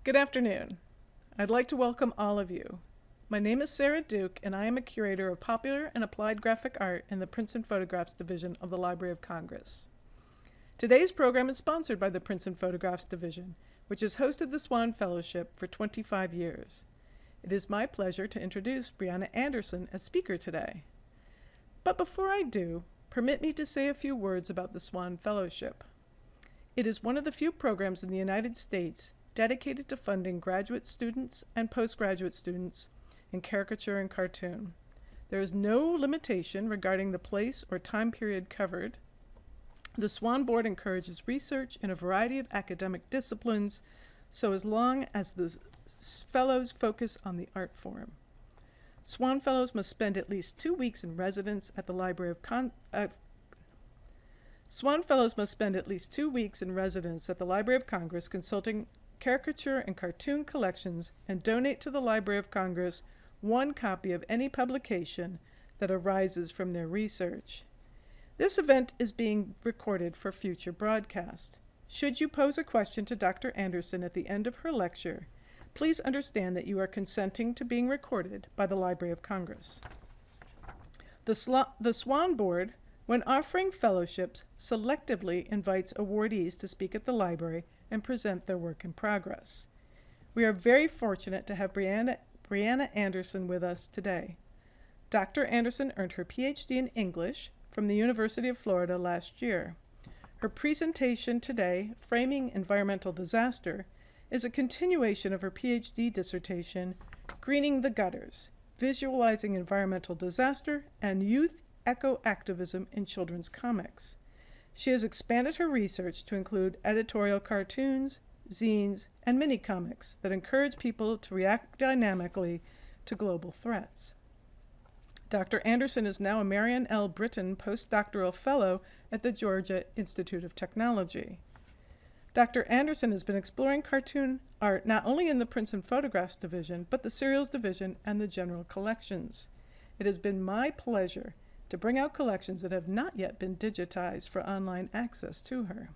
Good afternoon. I'd like to welcome all of you. My name is Sarah Duke, and I am a curator of popular and applied graphic art in the Prints and Photographs Division of the Library of Congress. Today's program is sponsored by the Prints and Photographs Division, which has hosted the Swann Fellowship for 25 years. It is my pleasure to introduce Brianna Anderson as speaker today. But before I do, permit me to say a few words about the Swann Fellowship. It is one of the few programs in the United States dedicated to funding graduate students and postgraduate students in caricature and cartoon. There is no limitation regarding the place or time period covered. The Swann Board encourages research in a variety of academic disciplines, so as long as the fellows focus on the art form. Swann Fellows must spend at least 2 weeks in residence at the Library of Swann Fellows must spend at least 2 weeks in residence at the Library of Congress consulting caricature and cartoon collections and donate to the Library of Congress 1 copy of any publication that arises from their research. This event is being recorded for future broadcast. Should you pose a question to Dr. Anderson at the end of her lecture, please understand that you are consenting to being recorded by the Library of Congress. The Swann Board, when offering fellowships, selectively invites awardees to speak at the library and present their work in progress. We are very fortunate to have Brianna Anderson with us today. Dr. Anderson earned her PhD in English from the University of Florida last year. Her presentation today, Framing Environmental Disaster, is a continuation of her PhD dissertation, Greening the Gutters, Visualizing Environmental Disaster and Youth Eco-Activism in Children's Comics. She has expanded her research to include editorial cartoons, zines, and mini-comics that encourage people to react dynamically to global threats. Dr. Anderson is now a Marion L. Britton postdoctoral fellow at the Georgia Institute of Technology. Dr. Anderson has been exploring cartoon art not only in the Prints and Photographs Division, but the Serials Division and the General Collections. It has been my pleasure to bring out collections that have not yet been digitized for online access to her.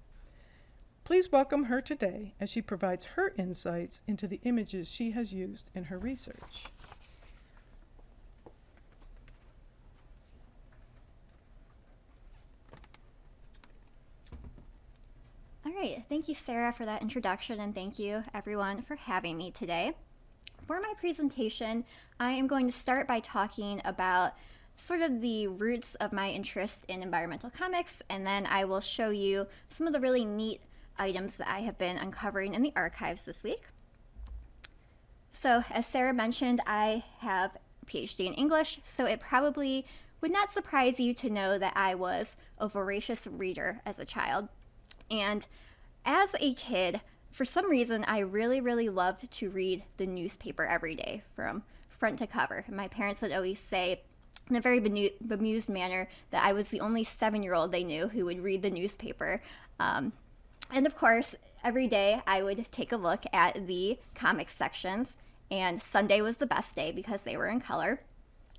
Please welcome her today as she provides her insights into the images she has used in her research. All right, thank you, Sarah, for that introduction, and thank you, everyone, for having me today. For my presentation, I am going to start by talking about sort of the roots of my interest in environmental comics, and then I will show you some of the really neat items that I have been uncovering in the archives this week. So, as Sarah mentioned, I have a PhD in English, so it probably would not surprise you to know that I was a voracious reader as a child. And as a kid, for some reason, I really loved to read the newspaper every day from front to cover. My parents would always say, in a very bemused manner, that I was the only 7-year-old they knew who would read the newspaper. And of course, every day I would take a look at the comics sections, and Sunday was the best day because they were in color.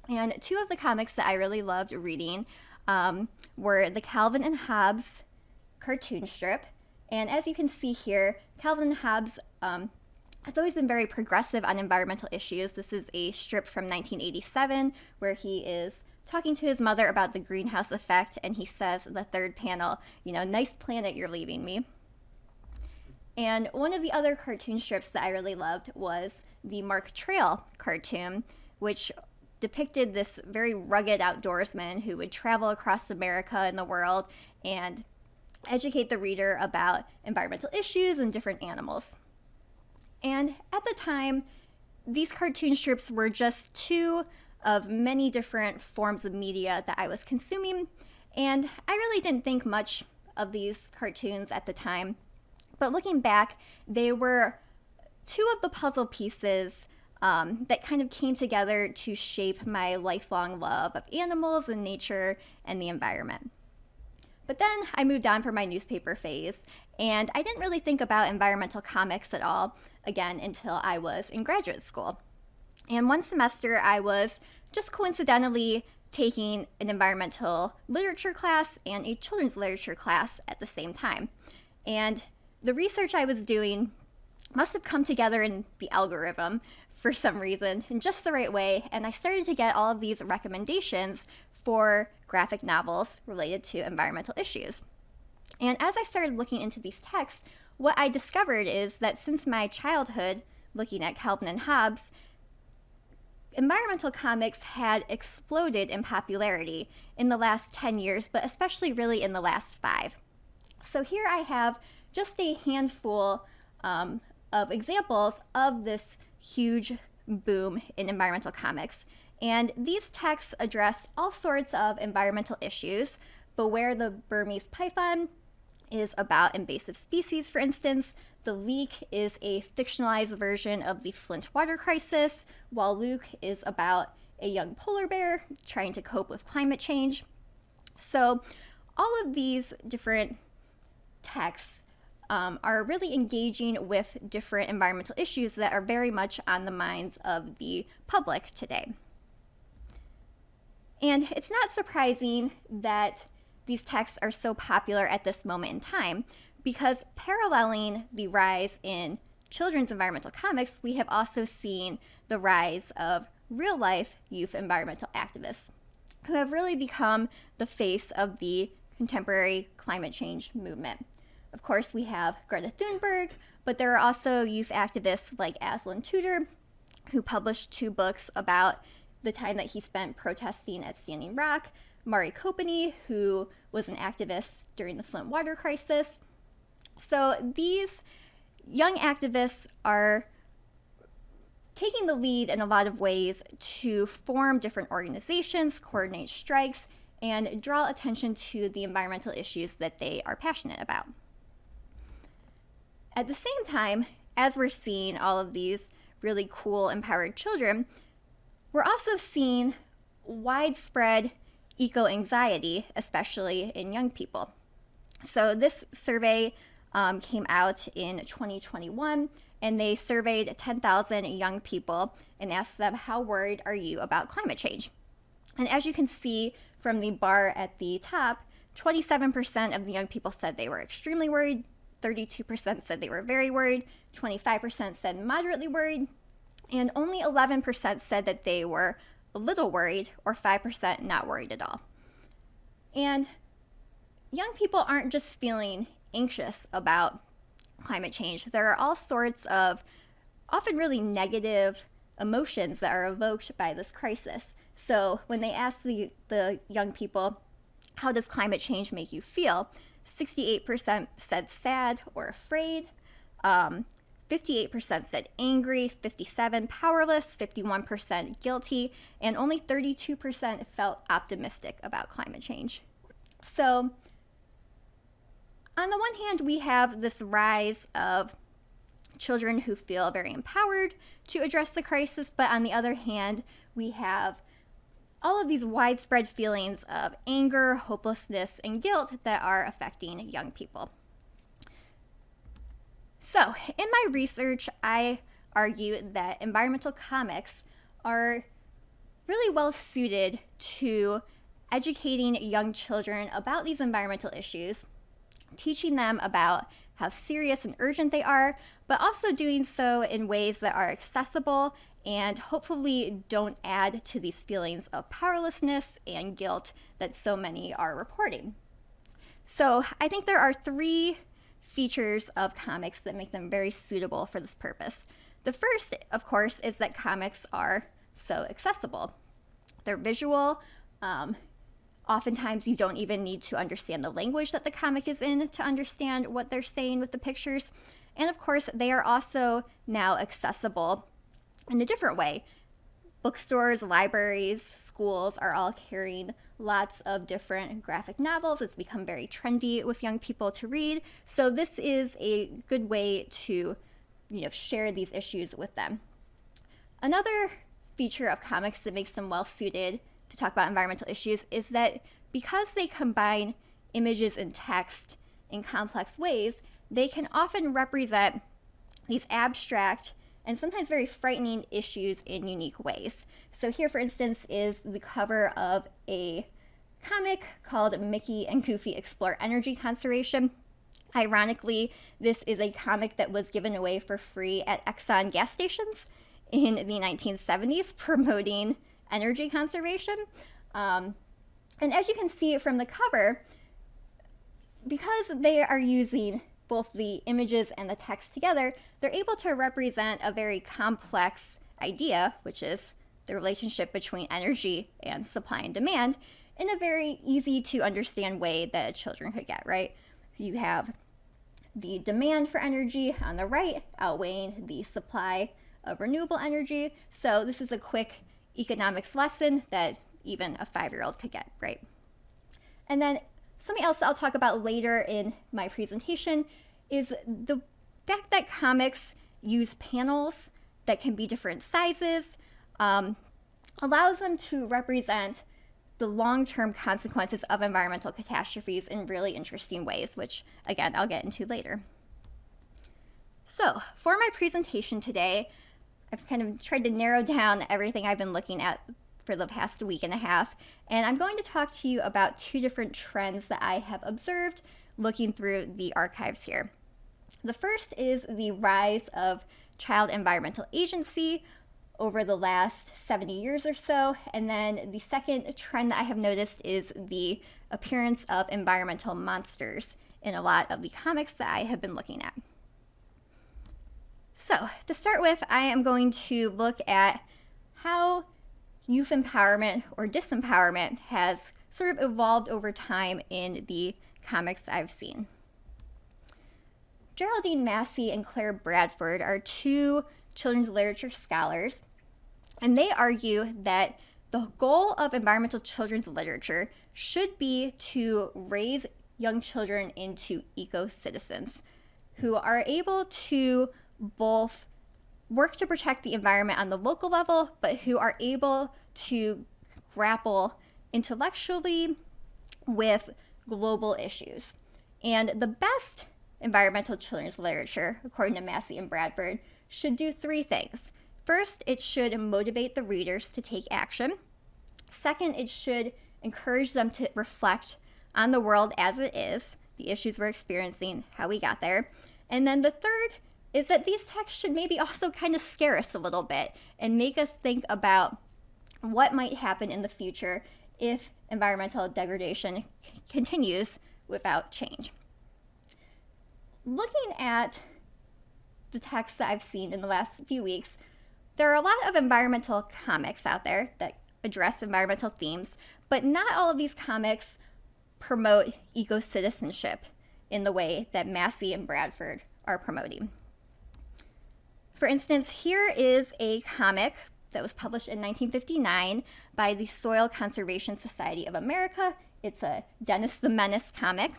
And 2 of the comics that I really loved reading were the Calvin and Hobbes cartoon strip. And as you can see here, Calvin and Hobbes has always been very progressive on environmental issues. This is a strip from 1987 where he is talking to his mother about the greenhouse effect, and he says in the 3rd panel, nice planet you're leaving me. And one of the other cartoon strips that I really loved was the Mark Trail cartoon, which depicted this very rugged outdoorsman who would travel across America and the world and educate the reader about environmental issues and different animals. And at the time, these cartoon strips were just 2 of many different forms of media that I was consuming, and I really didn't think much of these cartoons at the time. But looking back, they were 2 of the puzzle pieces that kind of came together to shape my lifelong love of animals and nature and the environment. But then I moved on for my newspaper phase, and I didn't really think about environmental comics at all, again, until I was in graduate school. And one semester I was just coincidentally taking an environmental literature class and a children's literature class at the same time. And the research I was doing must have come together in the algorithm for some reason in just the right way, and I started to get all of these recommendations for graphic novels related to environmental issues. And as I started looking into these texts, what I discovered is that since my childhood, looking at Calvin and Hobbes, environmental comics had exploded in popularity in the last 10 years, but especially really in the last 5. So here I have just a handful of examples of this huge boom in environmental comics. And these texts address all sorts of environmental issues. Beware the Burmese Python is about invasive species, for instance. The Leak is a fictionalized version of the Flint water crisis, while Luke is about a young polar bear trying to cope with climate change. So all of these different texts are really engaging with different environmental issues that are very much on the minds of the public today. And it's not surprising that these texts are so popular at this moment in time, because paralleling the rise in children's environmental comics, we have also seen the rise of real-life youth environmental activists who have really become the face of the contemporary climate change movement. Of course, we have Greta Thunberg, but there are also youth activists like Aslan Tudor, who published 2 books about the time that he spent protesting at Standing Rock, Mari Copeny, who was an activist during the Flint water crisis. So these young activists are taking the lead in a lot of ways to form different organizations, coordinate strikes, and draw attention to the environmental issues that they are passionate about. At the same time, as we're seeing all of these really cool, empowered children, we're also seeing widespread eco-anxiety, especially in young people. So this survey came out in 2021, and they surveyed 10,000 young people and asked them, how worried are you about climate change? And as you can see from the bar at the top, 27% of the young people said they were extremely worried, 32% said they were very worried, 25% said moderately worried, and only 11% said that they were a little worried, or 5% not worried at all. And young people aren't just feeling anxious about climate change. There are all sorts of often really negative emotions that are evoked by this crisis. So when they ask the young people, how does climate change make you feel? 68% said sad or afraid, 58% said angry, 57% powerless, 51% guilty, and only 32% felt optimistic about climate change. So on the one hand, we have this rise of children who feel very empowered to address the crisis, but on the other hand, we have all of these widespread feelings of anger, hopelessness, and guilt that are affecting young people. So, in my research, I argue that environmental comics are really well suited to educating young children about these environmental issues, teaching them about how serious and urgent they are, but also doing so in ways that are accessible and hopefully don't add to these feelings of powerlessness and guilt that so many are reporting. So I think there are 3 features of comics that make them very suitable for this purpose. The first, of course, is that comics are so accessible. They're visual. Oftentimes you don't even need to understand the language that the comic is in to understand what they're saying with the pictures. And of course, they are also now accessible in a different way. Bookstores, libraries, schools are all carrying lots of different graphic novels. It's become very trendy with young people to read. So this is a good way to, share these issues with them. Another feature of comics that makes them well suited to talk about environmental issues is that because they combine images and text in complex ways, they can often represent these abstract and sometimes very frightening issues in unique ways. So here, for instance, is the cover of a comic called Mickey and Goofy Explore Energy Conservation. Ironically, this is a comic that was given away for free at Exxon gas stations in the 1970s, promoting energy conservation. And as you can see from the cover, because they are using both the images and the text together, they're able to represent a very complex idea, which is the relationship between energy and supply and demand, in a very easy to understand way that children could get, right? You have the demand for energy on the right outweighing the supply of renewable energy. So this is a quick economics lesson that even a 5-year-old could get, right? And then something else I'll talk about later in my presentation is the fact that comics use panels that can be different sizes, allows them to represent the long-term consequences of environmental catastrophes in really interesting ways, which, again, I'll get into later. So, for my presentation today, I've kind of tried to narrow down everything I've been looking at for the past week and a half, and I'm going to talk to you about 2 different trends that I have observed looking through the archives here. The first is the rise of child environmental agency over the last 70 years or so. And then the second trend that I have noticed is the appearance of environmental monsters in a lot of the comics that I have been looking at. So to start with, I am going to look at how youth empowerment or disempowerment has sort of evolved over time in the comics I've seen. Geraldine Massey and Claire Bradford are 2 children's literature scholars, and they argue that the goal of environmental children's literature should be to raise young children into eco-citizens who are able to both work to protect the environment on the local level, but who are able to grapple intellectually with global issues. And the best environmental children's literature, according to Massey and Bradford, should do 3 things. First, it should motivate the readers to take action. Second, it should encourage them to reflect on the world as it is, the issues we're experiencing, how we got there. And then the third is that these texts should maybe also kind of scare us a little bit and make us think about what might happen in the future if environmental degradation continues without change. Looking at the texts that I've seen in the last few weeks, there are a lot of environmental comics out there that address environmental themes, but not all of these comics promote eco-citizenship in the way that Massey and Bradford are promoting. For instance, here is a comic that was published in 1959 by the Soil Conservation Society of America. It's a Dennis the Menace comic.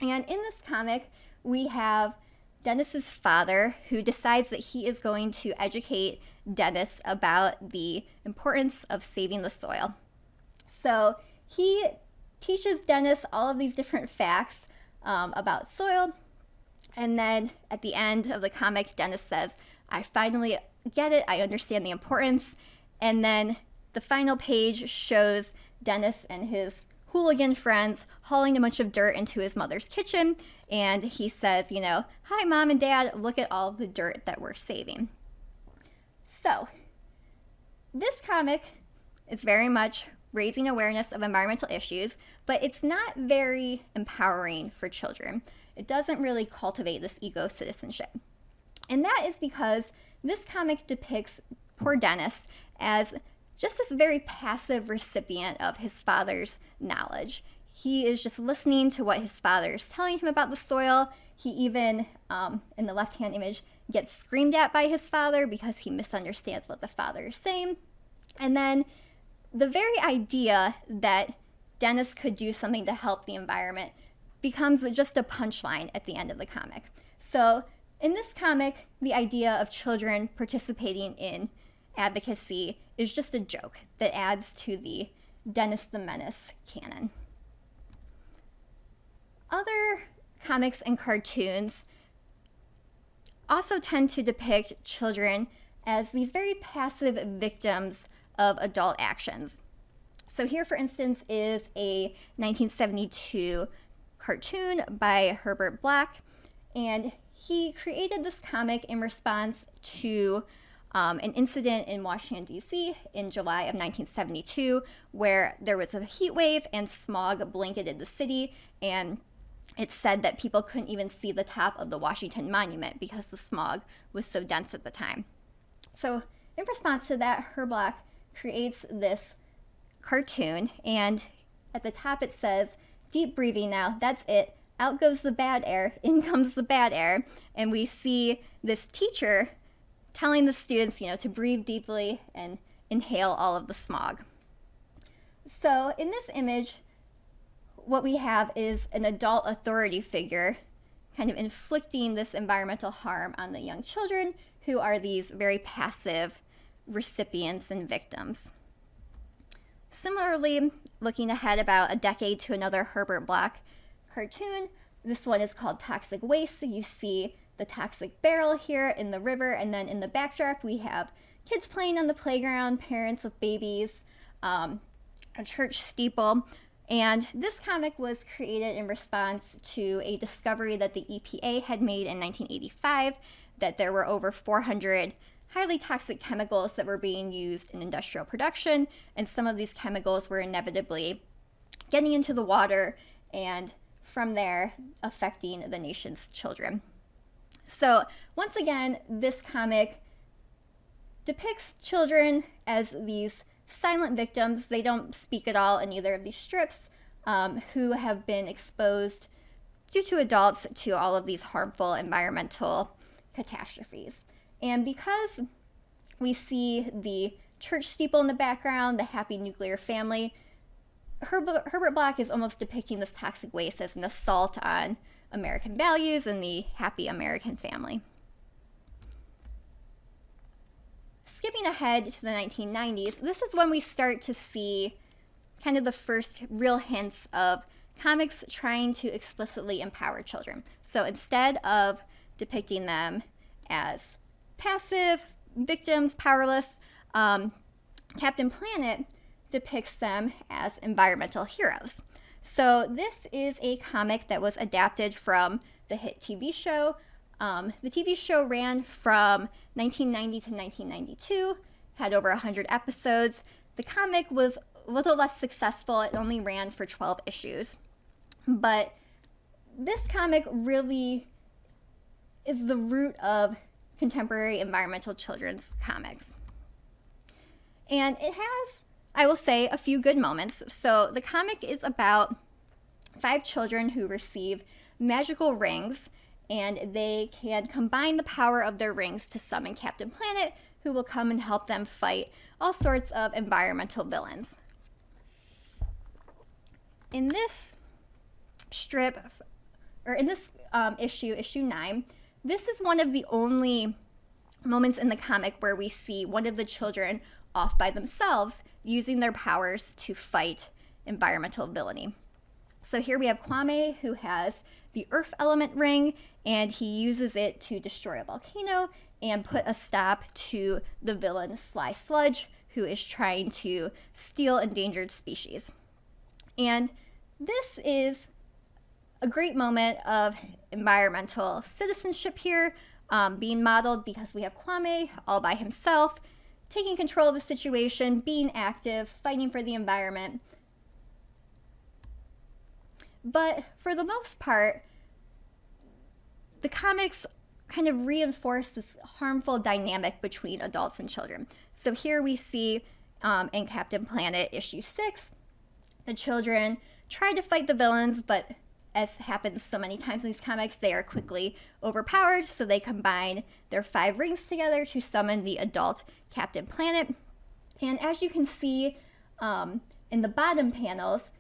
And in this comic, we have Dennis's father who decides that he is going to educate Dennis about the importance of saving the soil. So he teaches Dennis all of these different facts about soil. And then at the end of the comic, Dennis says, "I finally get it. I understand the importance." And then the final page shows Dennis and his hooligan friends hauling a bunch of dirt into his mother's kitchen. And he says, "Hi, Mom and Dad, look at all the dirt that we're saving." So this comic is very much raising awareness of environmental issues, but it's not very empowering for children. It doesn't really cultivate this eco-citizenship. And that is because this comic depicts poor Dennis as just this very passive recipient of his father's knowledge. He is just listening to what his father is telling him about the soil. He even, in the left-hand image, gets screamed at by his father because he misunderstands what the father is saying. And then the very idea that Dennis could do something to help the environment becomes just a punchline at the end of the comic. So in this comic, the idea of children participating in advocacy is just a joke that adds to the Dennis the Menace canon. Other comics and cartoons also tend to depict children as these very passive victims of adult actions. So here, for instance, is a 1972 cartoon by Herbert Black, and he created this comic in response to an incident in Washington, D.C. in July of 1972, where there was a heat wave and smog blanketed the city, and it said that people couldn't even see the top of the Washington Monument because the smog was so dense at the time. So in response to that, Herb Black creates this cartoon, and at the top it says, "Deep breathing now, that's it. Out goes the bad air, in comes the bad air." And we see this teacher telling the students, to breathe deeply and inhale all of the smog. So in this image, what we have is an adult authority figure kind of inflicting this environmental harm on the young children, who are these very passive recipients and victims. Similarly, looking ahead about a decade to another Herbert Black cartoon, this one is called Toxic Waste. So you see the toxic barrel here in the river, and then in the backdrop we have kids playing on the playground, parents with babies, a church steeple. And this comic was created in response to a discovery that the EPA had made in 1985, that there were over 400 highly toxic chemicals that were being used in industrial production, and some of these chemicals were inevitably getting into the water and from there affecting the nation's children. So once again, this comic depicts children as these silent victims. They don't speak at all in either of these strips, who have been exposed due to adults to all of these harmful environmental catastrophes. And because we see the church steeple in the background, the happy nuclear family, Herbert Black is almost depicting this toxic waste as an assault on American values and the happy American family. Skipping ahead to the 1990s, this is when we start to see kind of the first real hints of comics trying to explicitly empower children. So instead of depicting them as passive victims, powerless, Captain Planet depicts them as environmental heroes. So this is a comic that was adapted from the hit TV show. The TV show ran from 1990 to 1992, had over 100 episodes. The comic was a little less successful. It only ran for 12 issues. But this comic really is the root of contemporary environmental children's comics. And it has, I will say, a few good moments. So the comic is about 5 children who receive magical rings, and they can combine the power of their rings to summon Captain Planet, who will come and help them fight all sorts of environmental villains. In this strip, or in this issue 9, this is one of the only moments in the comic where we see one of the children off by themselves using their powers to fight environmental villainy. So here we have Kwame, who has the earth element ring, and he uses it to destroy a volcano and put a stop to the villain Sly Sludge, who is trying to steal endangered species. And this is a great moment of environmental citizenship here, being modeled because we have Kwame all by himself, taking control of the situation, being active, fighting for the environment. But for the most part, the comics kind of reinforce this harmful dynamic between adults and children. So here we see in Captain Planet issue 6, the children try to fight the villains, but as happens so many times in these comics, they are quickly overpowered, so they combine their 5 rings together to summon the adult Captain Planet. And as you can see in the bottom panels,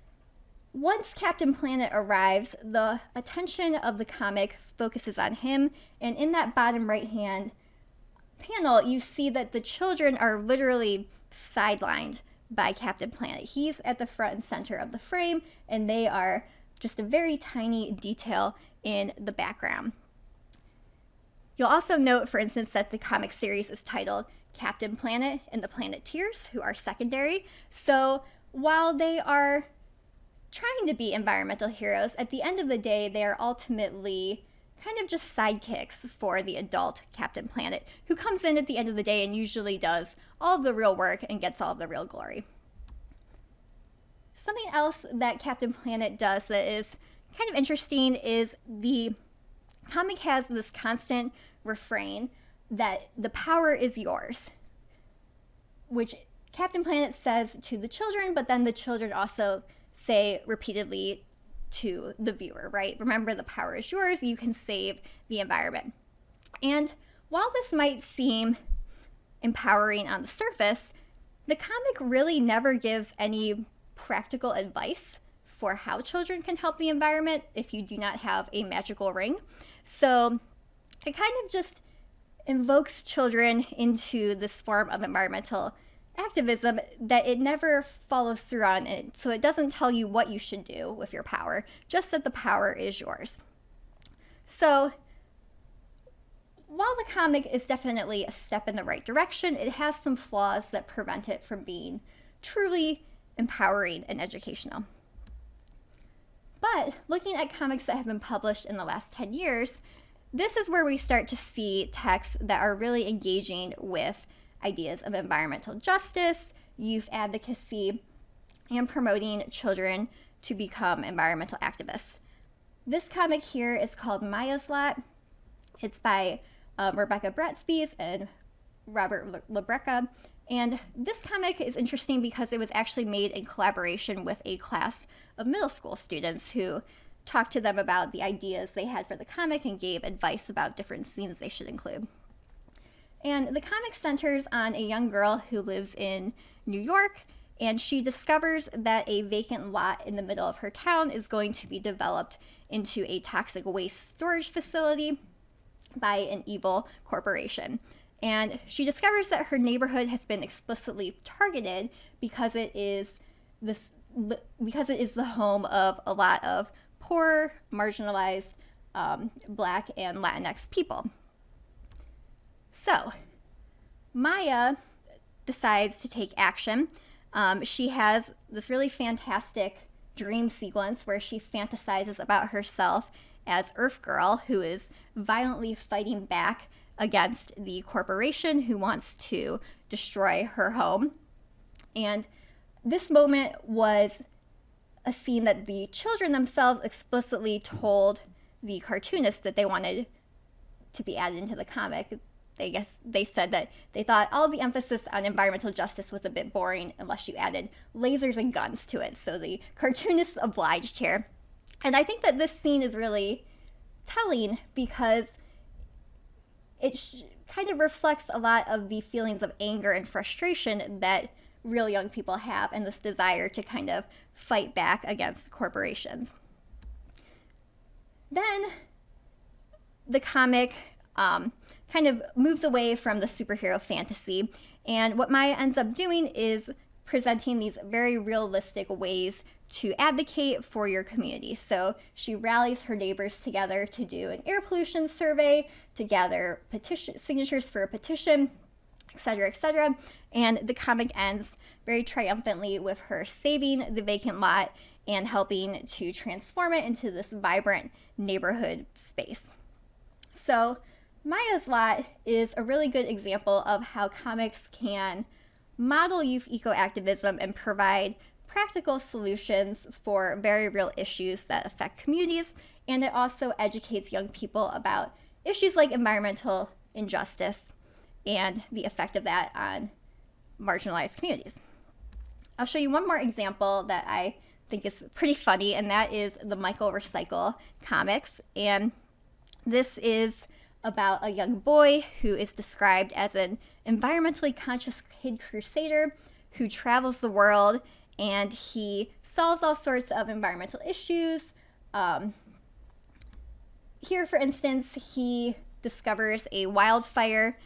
once Captain Planet arrives, the attention of the comic focuses on him, and in that bottom right-hand panel, you see that the children are literally sidelined by Captain Planet. He's at the front and center of the frame, and they are just a very tiny detail in the background. You'll also note, for instance, that the comic series is titled Captain Planet and the Planeteers, who are secondary. So while they are trying to be environmental heroes, at the end of the day, they are ultimately kind of just sidekicks for the adult Captain Planet, who comes in at the end of the day and usually does all of the real work and gets all of the real glory. Something else that Captain Planet does that is kind of interesting is the comic has this constant refrain that the power is yours, which Captain Planet says to the children, but then the children also say repeatedly to the viewer, right? Remember, the power is yours. You can save the environment. And while this might seem empowering on the surface, the comic really never gives any practical advice for how children can help the environment if you do not have a magical ring. So it kind of just invokes children into this form of environmental activism that it never follows through on it. So it doesn't tell you what you should do with your power, just that the power is yours. So while the comic is definitely a step in the right direction, it has some flaws that prevent it from being truly empowering and educational. But looking at comics that have been published in the last 10 years, this is where we start to see texts that are really engaging with ideas of environmental justice, youth advocacy, and promoting children to become environmental activists. This comic here is called Maya's Lot. It's by Rebecca Bratspees and Robert Labreca. And this comic is interesting because it was actually made in collaboration with a class of middle school students who talked to them about the ideas they had for the comic and gave advice about different scenes they should include. And the comic centers on a young girl who lives in New York, and she discovers that a vacant lot in the middle of her town is going to be developed into a toxic waste storage facility by an evil corporation. And she discovers that her neighborhood has been explicitly targeted because it is the home of a lot of poor, marginalized Black and Latinx people. So Maya decides to take action. She has this really fantastic dream sequence where she fantasizes about herself as Earth Girl, who is violently fighting back against the corporation who wants to destroy her home. And this moment was a scene that the children themselves explicitly told the cartoonist that they wanted to be added into the comic. They said that they thought all the emphasis on environmental justice was a bit boring unless you added lasers and guns to it. So the cartoonists obliged here. And I think that this scene is really telling because it kind of reflects a lot of the feelings of anger and frustration that real young people have and this desire to kind of fight back against corporations. Then the comic kind of moves away from the superhero fantasy, and what Maya ends up doing is presenting these very realistic ways to advocate for your community. So she rallies her neighbors together to do an air pollution survey, to gather signatures for a petition, etc., etc. And the comic ends very triumphantly with her saving the vacant lot and helping to transform it into this vibrant neighborhood space. So Maya's Lot is a really good example of how comics can model youth eco-activism and provide practical solutions for very real issues that affect communities, and it also educates young people about issues like environmental injustice and the effect of that on marginalized communities. I'll show you one more example that I think is pretty funny, and that is the Michael Recycle comics. And this is about a young boy who is described as an environmentally conscious kid crusader who travels the world, and he solves all sorts of environmental issues. Here, for instance, he discovers a wildfire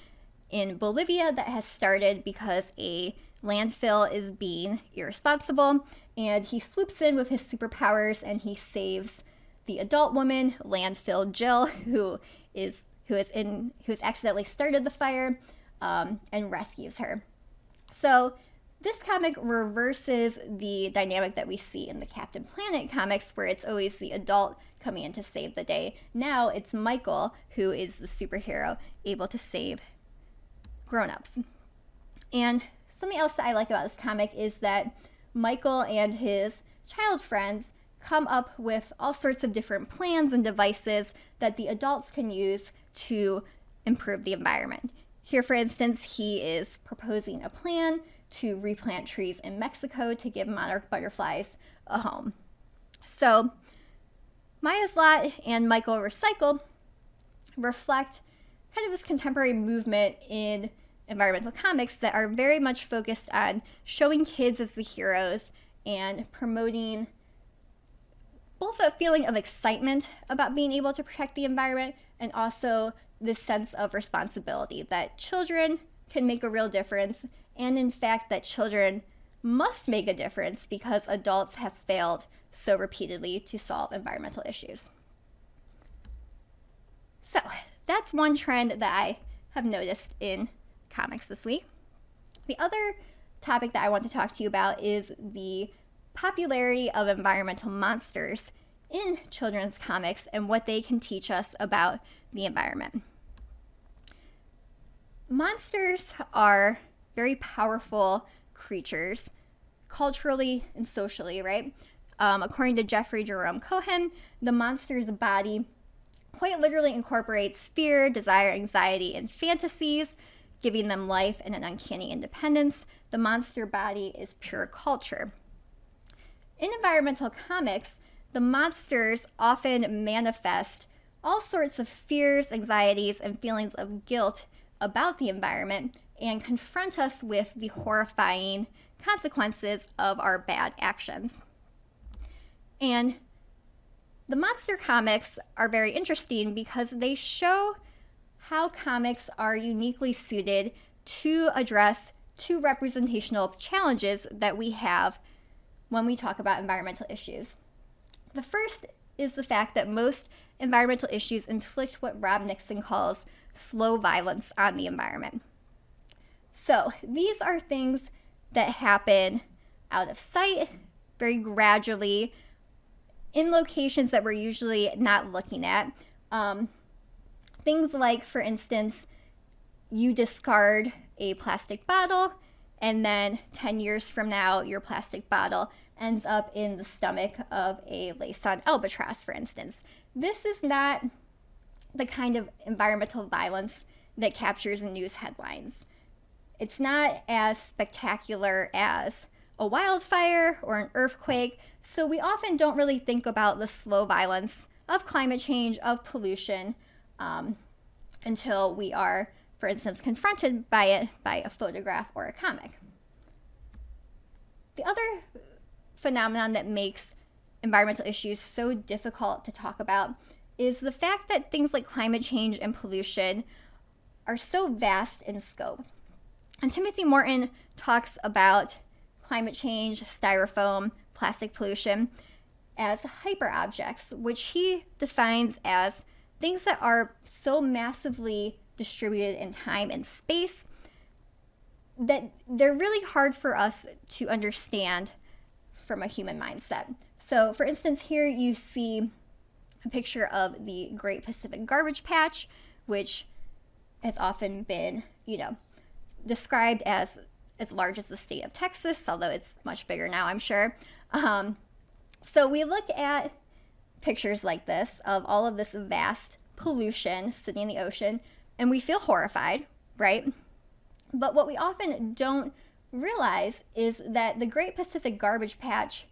in Bolivia that has started because a landfill is being irresponsible, and he swoops in with his superpowers and he saves the adult woman, landfill Jill, who has accidentally started the fire, and rescues her. So This comic reverses the dynamic that we see in the Captain Planet comics, where it's always the adult coming in to save the day. Now it's Michael, who is the superhero, able to save grown-ups. And something else that I like about this comic is that Michael and his child friends come up with all sorts of different plans and devices that the adults can use to improve the environment. Here, for instance, he is proposing a plan to replant trees in Mexico to give monarch butterflies a home. So Maya's Lot and Michael Recycle reflect kind of this contemporary movement in environmental comics that are very much focused on showing kids as the heroes and promoting both a feeling of excitement about being able to protect the environment and also this sense of responsibility that children can make a real difference, and in fact that children must make a difference because adults have failed so repeatedly to solve environmental issues. So that's one trend that I have noticed in comics this week. The other topic that I want to talk to you about is the popularity of environmental monsters in children's comics and what they can teach us about the environment. Monsters are very powerful creatures, culturally and socially, right? According to Jeffrey Jerome Cohen, the monster's body quite literally incorporates fear, desire, anxiety, and fantasies, giving them life and an uncanny independence. The monster body is pure culture. In environmental comics, the monsters often manifest all sorts of fears, anxieties, and feelings of guilt about the environment and confront us with the horrifying consequences of our bad actions. And the monster comics are very interesting because they show how comics are uniquely suited to address two representational challenges that we have when we talk about environmental issues. The first is the fact that most environmental issues inflict what Rob Nixon calls slow violence on the environment. So these are things that happen out of sight, very gradually, in locations that we're usually not looking at. Things like, for instance, you discard a plastic bottle, and then 10 years from now, your plastic bottle ends up in the stomach of a lace-on albatross, for instance. This is not the kind of environmental violence that captures news headlines. It's not as spectacular as a wildfire or an earthquake, so we often don't really think about the slow violence of climate change, of pollution, until we are, for instance, confronted by it by a photograph or a comic. The other phenomenon that makes environmental issues so difficult to talk about is the fact that things like climate change and pollution are so vast in scope. And Timothy Morton talks about climate change, styrofoam, plastic pollution as hyperobjects, which he defines as things that are so massively distributed in time and space that they're really hard for us to understand from a human mindset. So, for instance, here you see a picture of the Great Pacific Garbage Patch, which has often been, described as large as the state of Texas, although it's much bigger now, I'm sure. So we look at pictures like this of all of this vast pollution sitting in the ocean, and we feel horrified, right? But what we often don't realize is that the Great Pacific Garbage Patch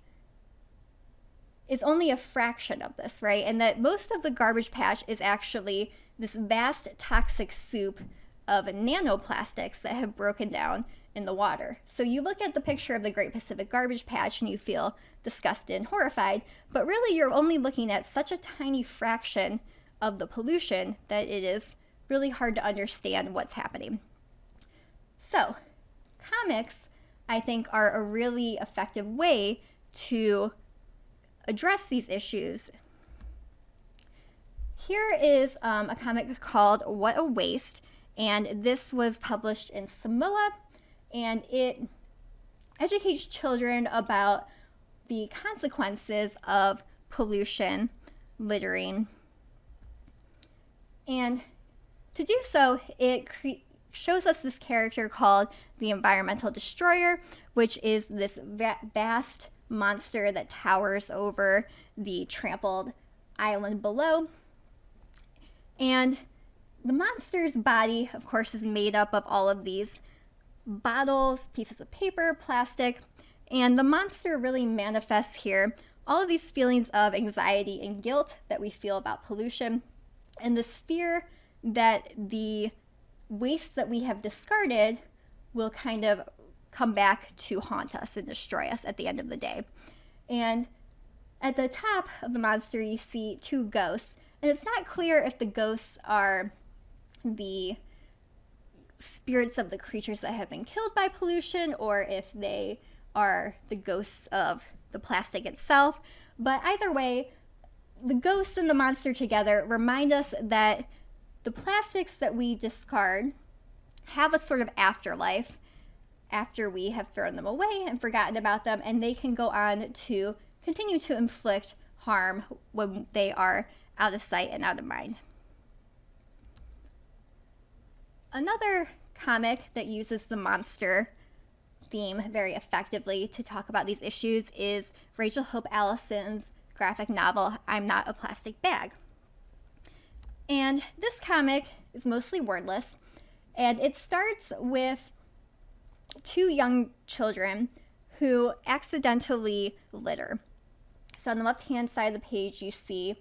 is only a fraction of this, right? And that most of the garbage patch is actually this vast toxic soup of nanoplastics that have broken down in the water. So you look at the picture of the Great Pacific Garbage Patch and you feel disgusted and horrified, but really you're only looking at such a tiny fraction of the pollution that it is really hard to understand what's happening. So comics, I think, are a really effective way to address these issues. Here is a comic called What a Waste, and this was published in Samoa, and it educates children about the consequences of pollution, littering. And to do so, it shows us this character called the environmental destroyer, which is this vast monster that towers over the trampled island below. And the monster's body, of course, is made up of all of these bottles, pieces of paper, plastic, and the monster really manifests here all of these feelings of anxiety and guilt that we feel about pollution, and this fear that the waste that we have discarded will kind of come back to haunt us and destroy us at the end of the day. And at the top of the monster, you see two ghosts, and it's not clear if the ghosts are the spirits of the creatures that have been killed by pollution or if they are the ghosts of the plastic itself. But either way, the ghosts and the monster together remind us that the plastics that we discard have a sort of afterlife after we have thrown them away and forgotten about them, and they can go on to continue to inflict harm when they are out of sight and out of mind. Another comic that uses the monster theme very effectively to talk about these issues is Rachel Hope Allison's graphic novel, I'm Not a Plastic Bag. And this comic is mostly wordless, and it starts with two young children who accidentally litter. So on the left-hand side of the page, you see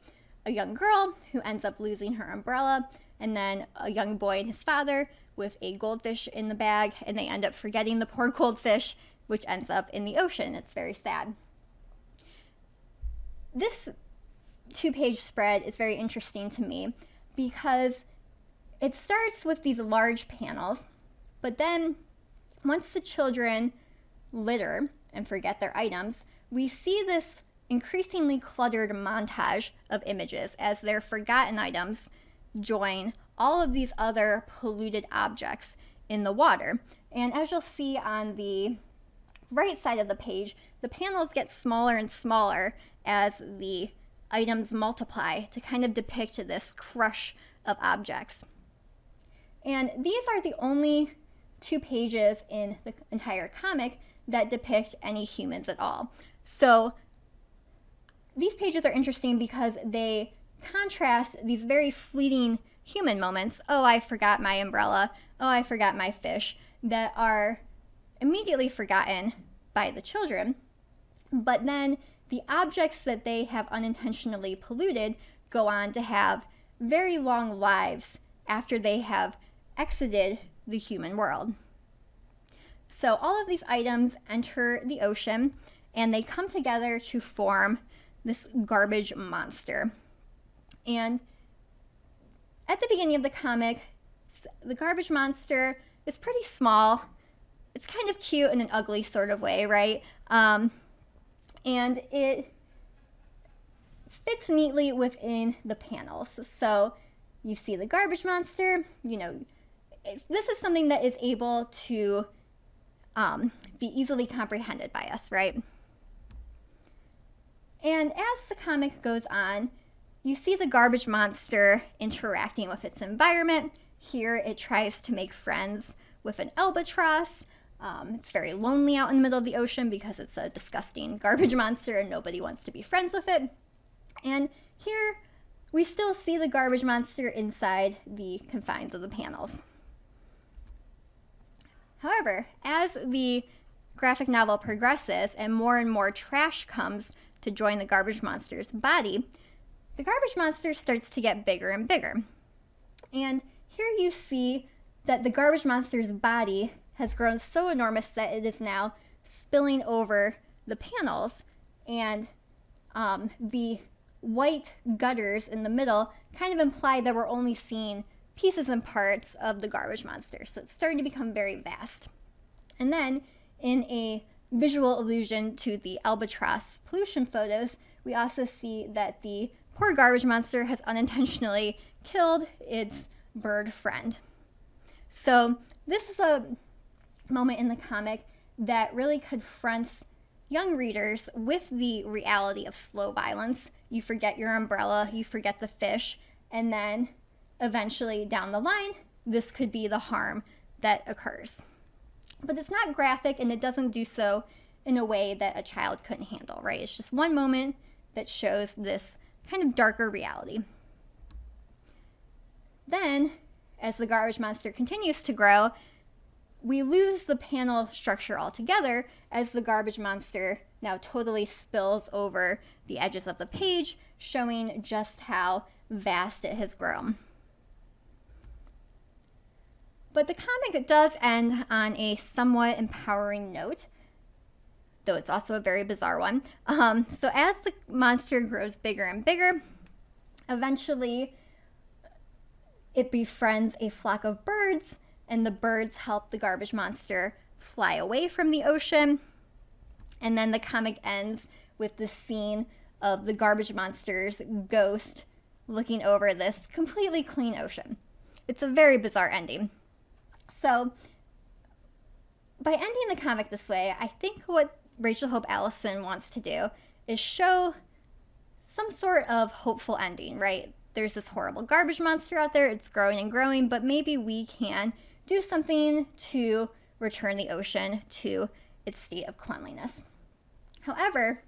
a young girl who ends up losing her umbrella, and then a young boy and his father with a goldfish in the bag, and they end up forgetting the poor goldfish, which ends up in the ocean. It's very sad. This two-page spread is very interesting to me because it starts with these large panels, but then once the children litter and forget their items, we see this increasingly cluttered montage of images as their forgotten items join all of these other polluted objects in the water. And as you'll see on the right side of the page, the panels get smaller and smaller as the items multiply to kind of depict this crush of objects. And these are the only 2 pages in the entire comic that depict any humans at all. So these pages are interesting because they contrast these very fleeting human moments. Oh, I forgot my umbrella. Oh, I forgot my fish, that are immediately forgotten by the children. But then the objects that they have unintentionally polluted go on to have very long lives after they have exited the human world. So all of these items enter the ocean and they come together to form this garbage monster. And at the beginning of the comic, the garbage monster is pretty small. It's kind of cute in an ugly sort of way, right? And it fits neatly within the panels. So you see the garbage monster, this is something that is able to be easily comprehended by us, right? And as the comic goes on, you see the garbage monster interacting with its environment. Here it tries to make friends with an albatross. It's very lonely out in the middle of the ocean because it's a disgusting garbage monster and nobody wants to be friends with it. And here we still see the garbage monster inside the confines of the panels. However, as the graphic novel progresses and more trash comes to join the garbage monster's body, the garbage monster starts to get bigger and bigger. And here you see that the garbage monster's body has grown so enormous that it is now spilling over the panels, and the white gutters in the middle kind of imply that we're only seeing pieces and parts of the garbage monster. So it's starting to become very vast. And then in a visual allusion to the albatross pollution photos, we also see that the poor garbage monster has unintentionally killed its bird friend. So this is a moment in the comic that really confronts young readers with the reality of slow violence. You forget your umbrella, you forget the fish, and then eventually down the line, this could be the harm that occurs. But it's not graphic, and it doesn't do so in a way that a child couldn't handle, right? It's just one moment that shows this kind of darker reality. Then, as the garbage monster continues to grow, we lose the panel structure altogether as the garbage monster now totally spills over the edges of the page, showing just how vast it has grown. But the comic does end on a somewhat empowering note, though it's also a very bizarre one. So as the monster grows bigger and bigger, eventually it befriends a flock of birds, and the birds help the garbage monster fly away from the ocean. And then the comic ends with the scene of the garbage monster's ghost looking over this completely clean ocean. It's a very bizarre ending. So by ending the comic this way, I think what Rachel Hope Allison wants to do is show some sort of hopeful ending, right? There's this horrible garbage monster out there, it's growing and growing, but maybe we can do something to return the ocean to its state of cleanliness. However,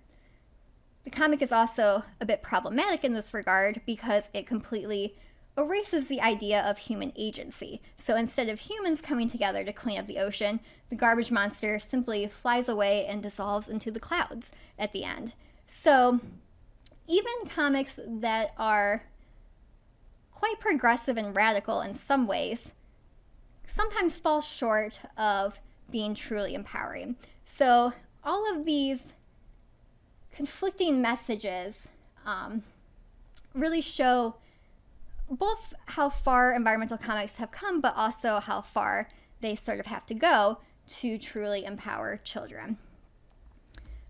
the comic is also a bit problematic in this regard because it completely erases the idea of human agency. So instead of humans coming together to clean up the ocean, the garbage monster simply flies away and dissolves into the clouds at the end. So even comics that are quite progressive and radical in some ways sometimes fall short of being truly empowering. So all of these conflicting messages really show both how far environmental comics have come, but also how far they sort of have to go to truly empower children.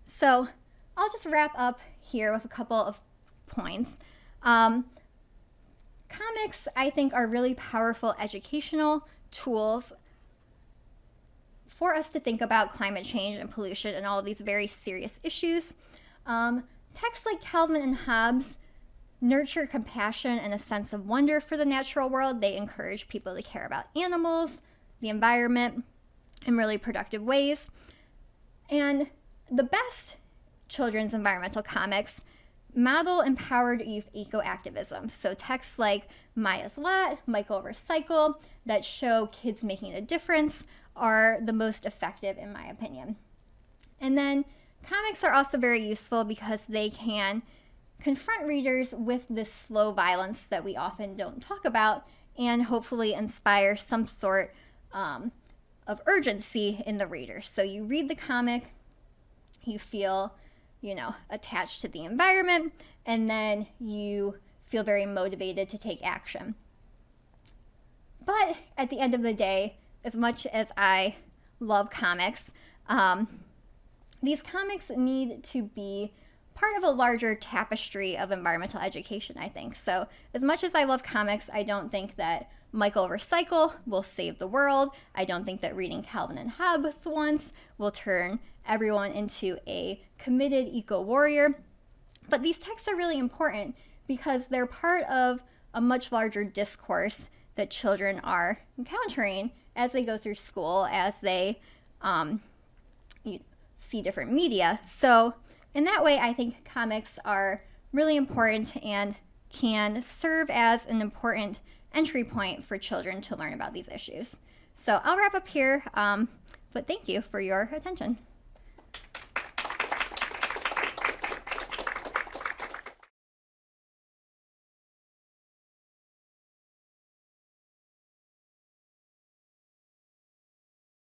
So I'll just wrap up here with a couple of points. Comics, I think, are really powerful educational tools for us to think about climate change and pollution and all of these very serious issues. Texts like Calvin and Hobbes nurture compassion and a sense of wonder for the natural world. They encourage people to care about animals, the environment, in really productive ways. And the best children's environmental comics model empowered youth eco-activism. So texts like Maya's Lot, Michael Recycle, that show kids making a difference are the most effective in my opinion. And then comics are also very useful because they can confront readers with this slow violence that we often don't talk about and hopefully inspire some sort of urgency in the reader. So you read the comic, you feel, attached to the environment, and then you feel very motivated to take action. But at the end of the day, as much as I love comics, these comics need to be part of a larger tapestry of environmental education, I think. So as much as I love comics, I don't think that Michael Recycle will save the world. I don't think that reading Calvin and Hobbes once will turn everyone into a committed eco-warrior. But these texts are really important because they're part of a much larger discourse that children are encountering as they go through school, as they see different media. So in that way, I think comics are really important and can serve as an important entry point for children to learn about these issues. So I'll wrap up here, but thank you for your attention.